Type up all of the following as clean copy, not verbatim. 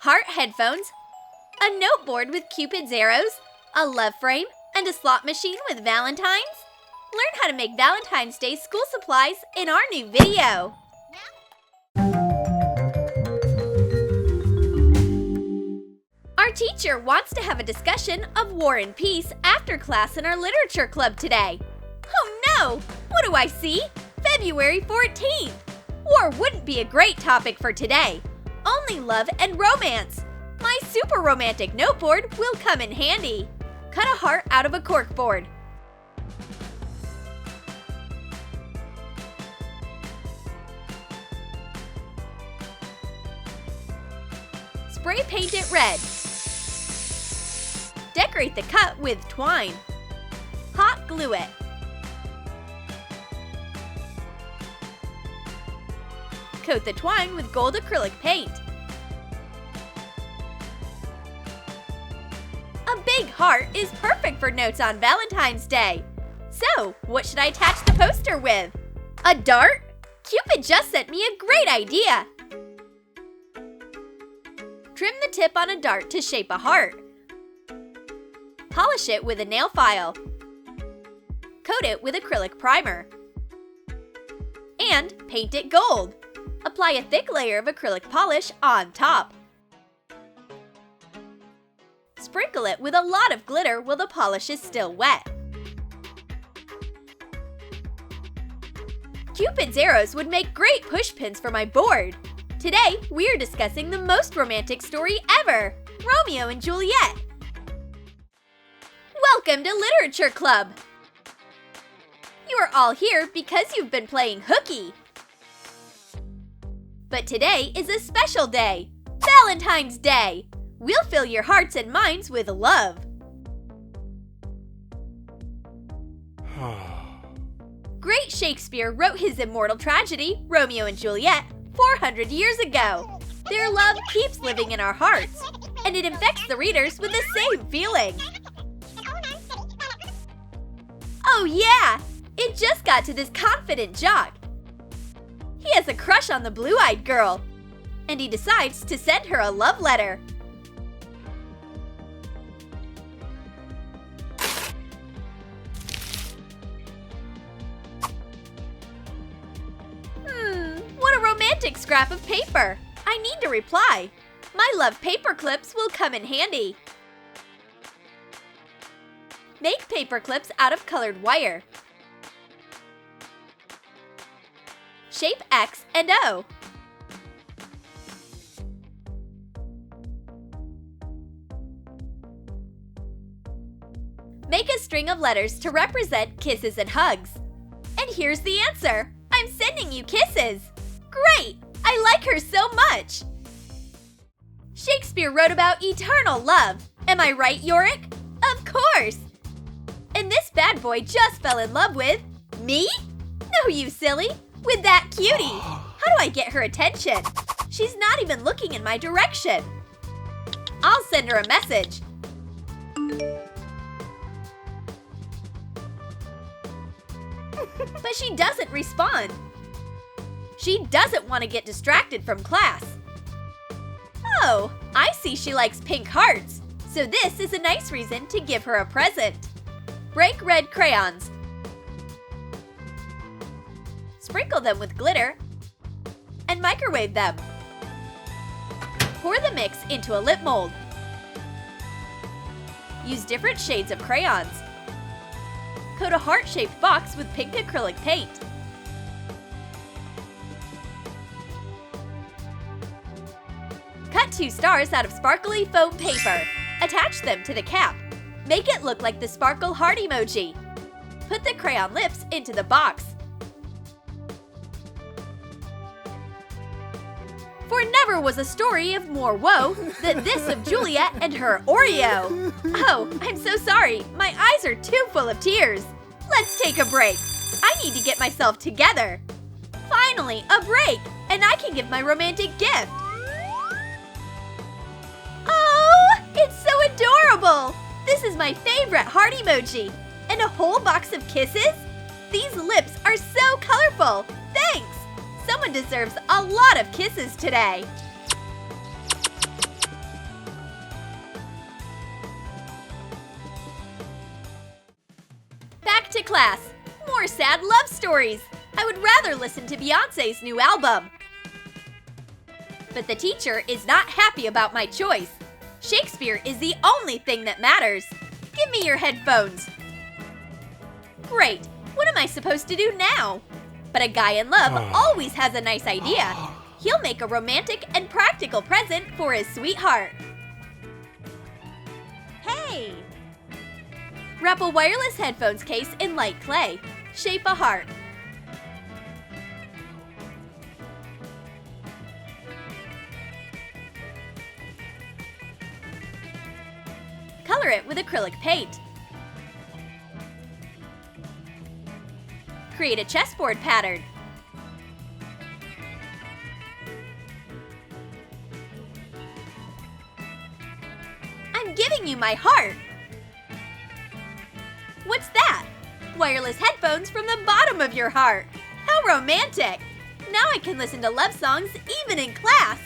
heart headphones, a noteboard with Cupid's arrows, a love frame, and a slot machine with Valentines? Learn how to make Valentine's Day school supplies in our new video. Our teacher wants to have a discussion of War and Peace after class in our literature club today. Oh no! What do I see? February 14th! War wouldn't be a great topic for today. Only love and romance. My super romantic noteboard will come in handy. Cut a heart out of a corkboard. Spray paint it red. Decorate the cut with twine. Hot glue it. Coat the twine with gold acrylic paint. A big heart is perfect for notes on Valentine's Day. So, what should I attach the poster with? A dart? Cupid just sent me a great idea! Trim the tip on a dart to shape a heart. Polish it with a nail file. Coat it with acrylic primer. And paint it gold. Apply a thick layer of acrylic polish on top. Sprinkle it with a lot of glitter while the polish is still wet. Cupid's arrows would make great push pins for my board. Today, we are discussing the most romantic story ever, Romeo and Juliet. Welcome to Literature Club! You are all here because you've been playing hooky. But today is a special day, Valentine's Day. We'll fill your hearts and minds with love. Great Shakespeare wrote his immortal tragedy, Romeo and Juliet, 400 years ago. Their love keeps living in our hearts, and it infects the readers with the same feeling. Oh yeah! It just got to this confident jock. He has a crush on the blue-eyed girl, and he decides to send her a love letter. What a romantic scrap of paper! I need to reply. My love paper clips will come in handy. Make paper clips out of colored wire. Shape X and O. Make a string of letters to represent kisses and hugs. And here's the answer! I'm sending you kisses! Great! I like her so much! Shakespeare wrote about eternal love. Am I right, Yorick? Of course! And this bad boy just fell in love with me? No, you silly! With that cutie! How do I get her attention? She's not even looking in my direction. I'll send her a message. But she doesn't respond. She doesn't want to get distracted from class. Oh, I see she likes pink hearts. So this is a nice reason to give her a present. Break red crayons. Sprinkle them with glitter and microwave them. Pour the mix into a lip mold. Use different shades of crayons. Coat a heart-shaped box with pink acrylic paint. Cut 2 stars out of sparkly foam paper. Attach them to the cap. Make it look like the sparkle heart emoji. Put the crayon lips into the box. For never was a story of more woe than this of Juliet and her Oreo. Oh, I'm so sorry. My eyes are too full of tears. Let's take a break. I need to get myself together. Finally, a break, and I can give my romantic gift. Oh, it's so adorable. This is my favorite heart emoji. And a whole box of kisses? These lips are so colorful. Thanks. Someone deserves a lot of kisses today. Back to class. More sad love stories. I would rather listen to Beyoncé's new album. But the teacher is not happy about my choice. Shakespeare is the only thing that matters. Give me your headphones. Great. What am I supposed to do now? But a guy in love always has a nice idea. He'll make a romantic and practical present for his sweetheart. Hey! Wrap a wireless headphones case in light clay. Shape a heart. Color it with acrylic paint. Create a chessboard pattern. I'm giving you my heart! What's that? Wireless headphones from the bottom of your heart! How romantic! Now I can listen to love songs even in class!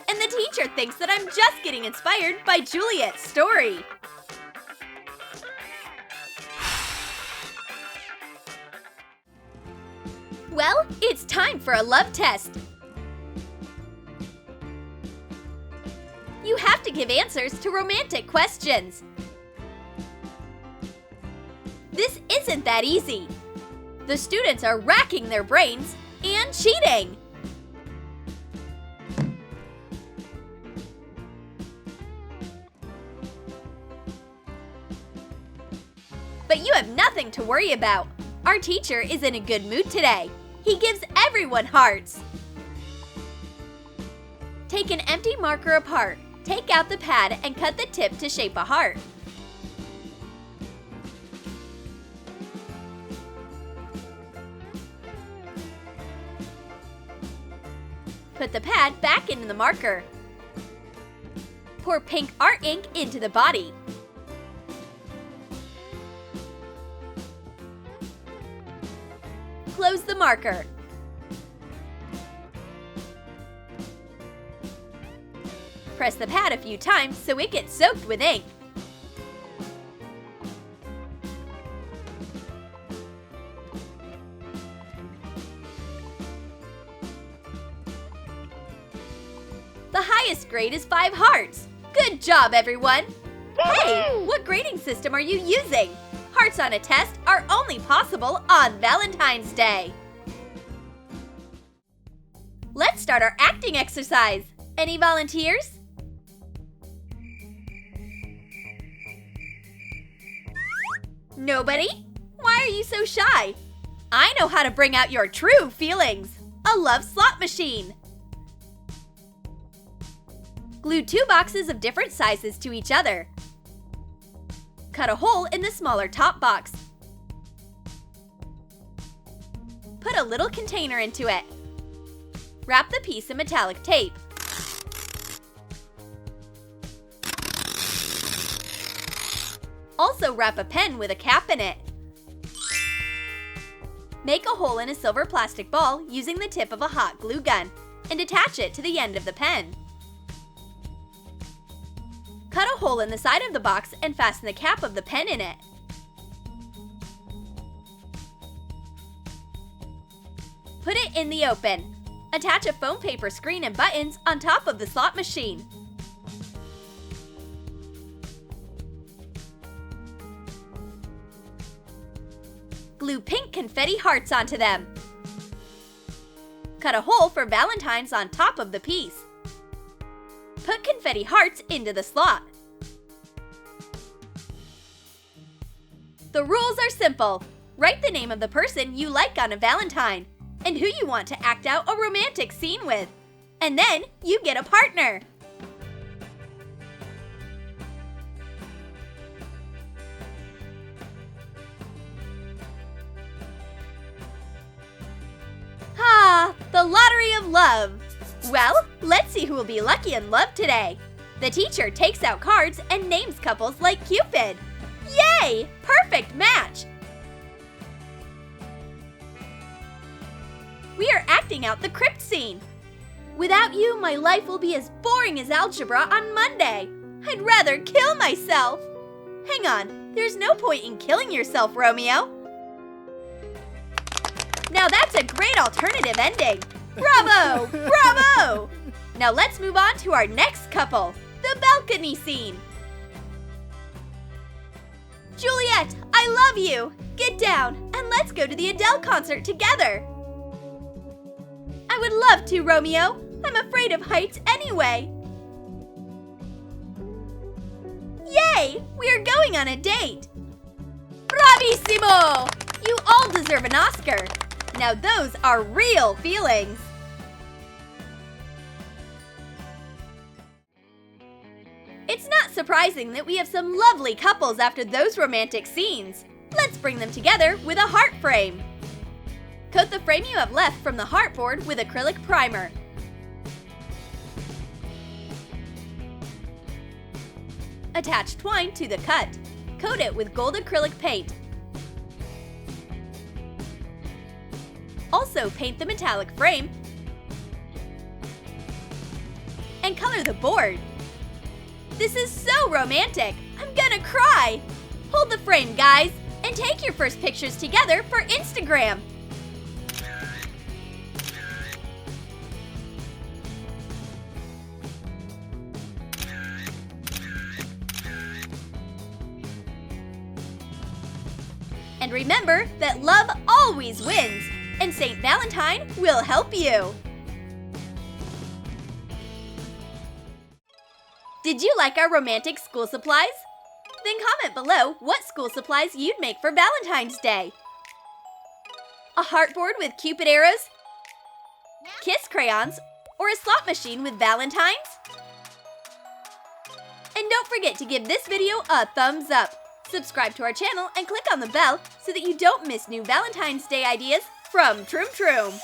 And the teacher thinks that I'm just getting inspired by Juliet's story. Well, it's time for a love test. You have to give answers to romantic questions. This isn't that easy. The students are racking their brains and cheating. But you have nothing to worry about. Our teacher is in a good mood today. He gives everyone hearts. Take an empty marker apart. Take out the pad and cut the tip to shape a heart. Put the pad back into the marker. Pour pink art ink into the body. Close the marker. Press the pad a few times so it gets soaked with ink. The highest grade is 5 hearts. Good job, everyone! Hey, what grading system are you using? Hearts on a test are only possible on Valentine's Day. Let's start our acting exercise. Any volunteers? Nobody? Why are you so shy? I know how to bring out your true feelings. A love slot machine. Glue 2 boxes of different sizes to each other. Cut a hole in the smaller top box. Put a little container into it. Wrap the piece in metallic tape. Also wrap a pen with a cap in it. Make a hole in a silver plastic ball using the tip of a hot glue gun and attach it to the end of the pen. Cut a hole in the side of the box and fasten the cap of the pen in it. Put it in the open. Attach a foam paper screen and buttons on top of the slot machine. Glue pink confetti hearts onto them. Cut a hole for Valentines on top of the piece. Put confetti hearts into the slot. The rules are simple. Write the name of the person you like on a Valentine and who you want to act out a romantic scene with. And then you get a partner. Ah, the lottery of love. Well, let's see who will be lucky in love today. The teacher takes out cards and names couples like Cupid. Yay! Perfect match! We are acting out the crypt scene. Without you, my life will be as boring as algebra on Monday. I'd rather kill myself. Hang on, there's no point in killing yourself, Romeo. Now that's a great alternative ending. Bravo! Bravo! Now let's move on to our next couple, the balcony scene. Juliet, I love you. Get down and let's go to the Adele concert together. I would love to, Romeo. I'm afraid of heights anyway. Yay! We are going on a date. Bravissimo! You all deserve an Oscar. Now those are real feelings. It's not surprising that we have some lovely couples after those romantic scenes. Let's bring them together with a heart frame. Coat the frame you have left from the heartboard with acrylic primer. Attach twine to the cut. Coat it with gold acrylic paint. Also paint the metallic frame and color the board. This is so romantic! I'm gonna cry! Hold the frame, guys, and take your first pictures together for Instagram. And remember that love always wins, and St. Valentine will help you. Did you like our romantic school supplies? Then comment below what school supplies you'd make for Valentine's Day. A heartboard with Cupid arrows, kiss crayons, or a slot machine with Valentines? And don't forget to give this video a thumbs up. Subscribe to our channel and click on the bell so that you don't miss new Valentine's Day ideas from Troom.